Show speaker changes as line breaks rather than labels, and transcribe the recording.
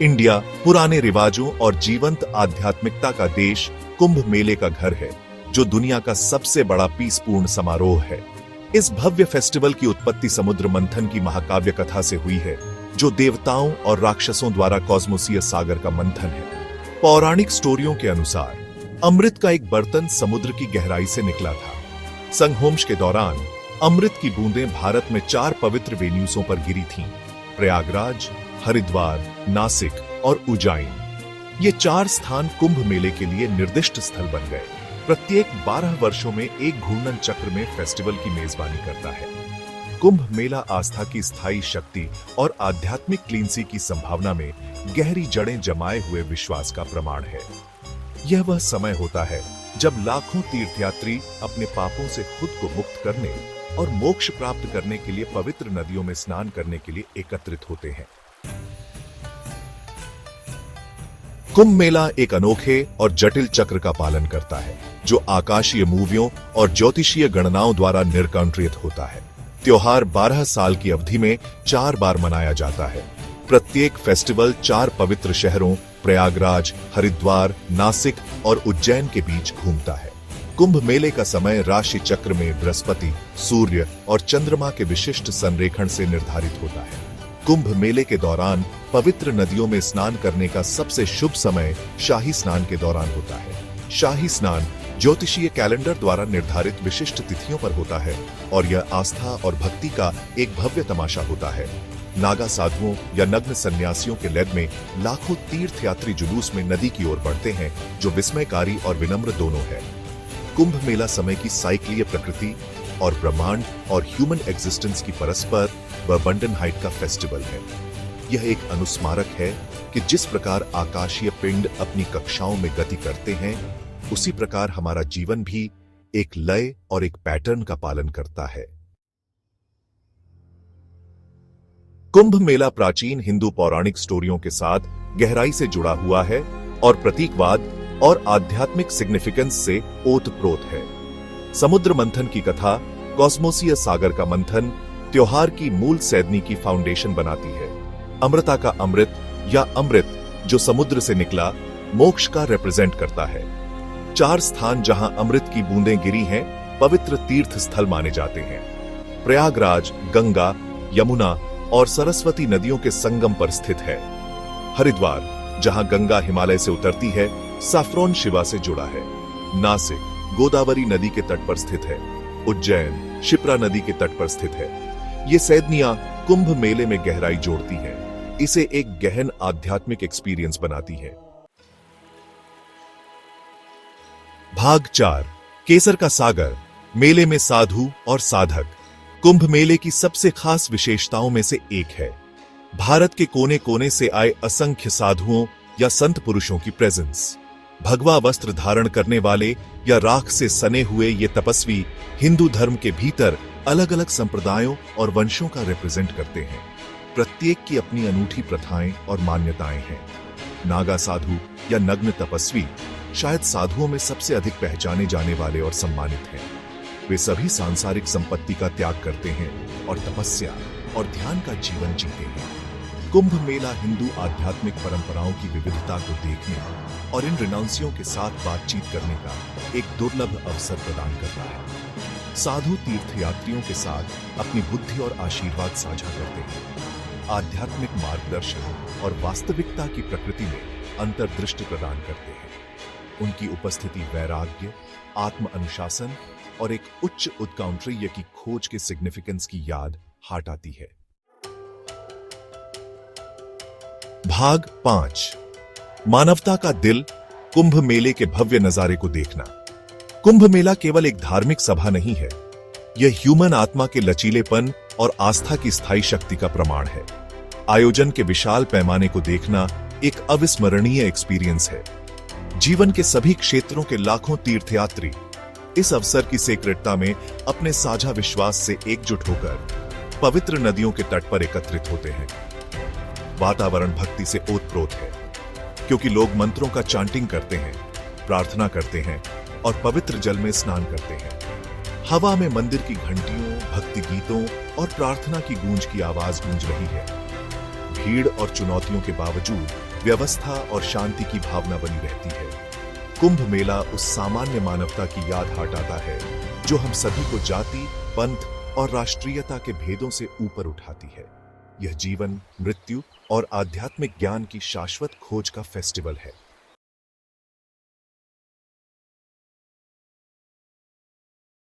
India पुराने रिवाजों और जीवंत आध्यात्मिकता का देश कुंभ मेले का घर है, जो दुनिया का सबसे बड़ा पीसपूर्ण समारोह है। इस भव्य फेस्टिवल की उत्पत्ति समुद्र मंथन की महाकाव्य कथा से हुई है, जो देवताओं और राक्षसों द्वारा कॉस्मोसिय सागर का मंथन है। पौराणिक स्टोरियों के अनुसार अमृत का एक बर्तन समुद्र की गहराई से निकला था। संघोंश के दौरान अमृत की बूंदें भारत में 4 पवित्र वेन्यूसों पर गिरी थीं: प्रयागराज, हरिद्वार, नासिक और उज्जैन। ये 4 स्थान कुंभ मेले के लिए निर्दिष्ट स्थल बन गए। प्रत्येक 12 वर्षों में एक घूर्णन चक्र में फेस्टिवल की मेजबानी करता है। कुंभ मेला आस्था की स्थायी शक्ति और आध्यात्मिक क्लींसी की संभावना में गहरी जड़ें जमाए हुए विश्वास का प्रमाण है। यह वह समय होता है जब लाखों तीर्थयात्री अपने पापों से खुद को मुक्त करने और मोक्ष प्राप्त करने के लिए पवित्र नदियों में स्नान करने के लिए एकत्रित होते हैं। कुंभ मेला एक अनोखे और जटिल चक्र का पालन करता है, जो आकाशीय मूवियों और ज्योतिषीय गणनाओं द्वारा निर्कंट्रित होता है। त्योहार 12 साल की अवधि में 4 बार मनाया जाता है। प्रत्येक फेस्टिवल 4 पवित्र शहरों प्रयागराज, हरिद्वार, नासिक और उज्जैन के बीच घूमता है। कुंभ मेले का समय राशि चक्र में बृहस्पति, सूर्य और चंद्रमा के विशिष्ट संरेखण से निर्धारित होता है। कुंभ मेले के दौरान पवित्र नदियों में स्नान करने का सबसे शुभ समय शाही स्नान के दौरान होता है। शाही स्नान ज्योतिषीय कैलेंडर द्वारा निर्धारित विशिष्ट तिथियों पर होता है और यह आस्था और भक्ति का एक भव्य तमाशा होता है। नागा साधुओं या नग्न सन्यासियों के लेद में लाखों तीर्थयात्री जुलूस में नदी की ओर बढ़ते हैं, जो विस्मयकारी और विनम्र दोनों है। कुंभ मेला समय की साइक्लीय प्रकृति और ब्रह्मांड और ह्यूमन एग्जिस्टेंस की परस्पर व बंडन हाइट का फेस्टिवल है। यह एक अनुस्मारक है कि जिस प्रकार आकाशीय पिंड अपनी कक्षाओं में गति करते हैं, उसी प्रकार हमारा जीवन भी एक लय और एक पैटर्न का पालन करता है। कुंभ मेला प्राचीन हिंदू पौराणिक स्टोरियों के साथ गहराई से जुड़ा हुआ है और प्रतीकवाद और आध्यात्मिक सिग्निफिकेंस से ओतप्रोत है। समुद्र मंथन की कथा, कॉस्मोसिय सागर का मंथन, त्योहार की मूल सैदनी की फाउंडेशन बनाती है। अमृता का अमृत या अमृत, जो समुद्र से निकला, मोक्ष का रिप्रेजेंट करता है। 4 स्थान जहां अमृत की बूंदें गिरी हैं, पवित्र तीर्थ स्थल माने जाते हैं। प्रयागराज गंगा, यमुना और सरस्वती नदियों के संगम पर स्थित है। हरिद्वार, जहां गंगा हिमालय से उतरती है, सैफ्रॉन शिवा से जुड़ा है। नासिक गोदावरी नदी के तट पर स्थित है। उज्जैन शिप्रा नदी के तट पर स्थित है। ये सैदनियां कुंभ मेले में गहराई जोड़ती हैं, इसे एक गहन आध्यात्मिक एक्सपीरियंस बनाती है। भाग 4, केसर का सागर, मेले में साधु और साधक। कुंभ मेले की सबसे खास विशेषताओं में से एक है भारत के कोने कोने से आए असंख्य साधुओं या संत पुरुषों की प्रेजेंस। भगवा वस्त्र धारण करने वाले या राख से सने हुए ये तपस्वी हिंदू धर्म के भीतर अलग अलग संप्रदायों और वंशों का रिप्रेजेंट करते हैं। प्रत्येक की अपनी अनूठी प्रथाएं और मान्यताएं हैं। नागा साधु या नग्न तपस्वी शायद साधुओं में सबसे अधिक पहचाने जाने वाले और सम्मानित हैं। वे सभी सांसारिक संपत्ति का त्याग करते हैं और तपस्या और ध्यान का जीवन जीते हैं। कुंभ मेला हिंदू आध्यात्मिक परंपराओं की विविधता को देखने और इन रिनाउंसियों के साथ बातचीत करने का एक दुर्लभ अवसर प्रदान करता है। साधु तीर्थयात्रियों के साथ अपनी बुद्धि और आशीर्वाद साझा करते हैं, आध्यात्मिक मार्गदर्शन और वास्तविकता की प्रकृति में अंतर्दृष्टि प्रदान करते हैं। उनकी उपस्थिति वैराग्य, आत्म अनुशासन और एक उच्च उत्कंठ्य की खोज के सिग्निफिकेंस की याद हटाती है। भाग 5, मानवता का दिल, कुंभ मेले के भव्य नजारे को देखना। कुंभ मेला केवल एक धार्मिक सभा नहीं है, यह ह्यूमन आत्मा के लचीलेपन और आस्था की स्थायी शक्ति का प्रमाण है। आयोजन के विशाल पैमाने को देखना एक अविस्मरणीय एक्सपीरियंस है। जीवन के सभी क्षेत्रों के लाखों तीर्थयात्री इस अवसर की सेक्रेटता में अपने साझा विश्वास से एकजुट होकर पवित्र नदियों के तट पर एकत्रित होते हैं। वातावरण भक्ति से ओतप्रोत है, क्योंकि लोग मंत्रों का चांटिंग करते हैं, प्रार्थना करते हैं और पवित्र जल में स्नान करते हैं। हवा में मंदिर की घंटियों, भक्ति गीतों और प्रार्थना की गूंज की आवाज गूंज रही है। भीड़ और चुनौतियों के बावजूद व्यवस्था और शांति की भावना बनी रहती है। कुंभ मेला उस सामान्य मानवता की याद हटाता है जो हम सभी को जाति, पंथ और राष्ट्रीयता के भेदों से ऊपर उठाती है। यह जीवन, मृत्यु और आध्यात्मिक ज्ञान की शाश्वत खोज का फेस्टिवल है।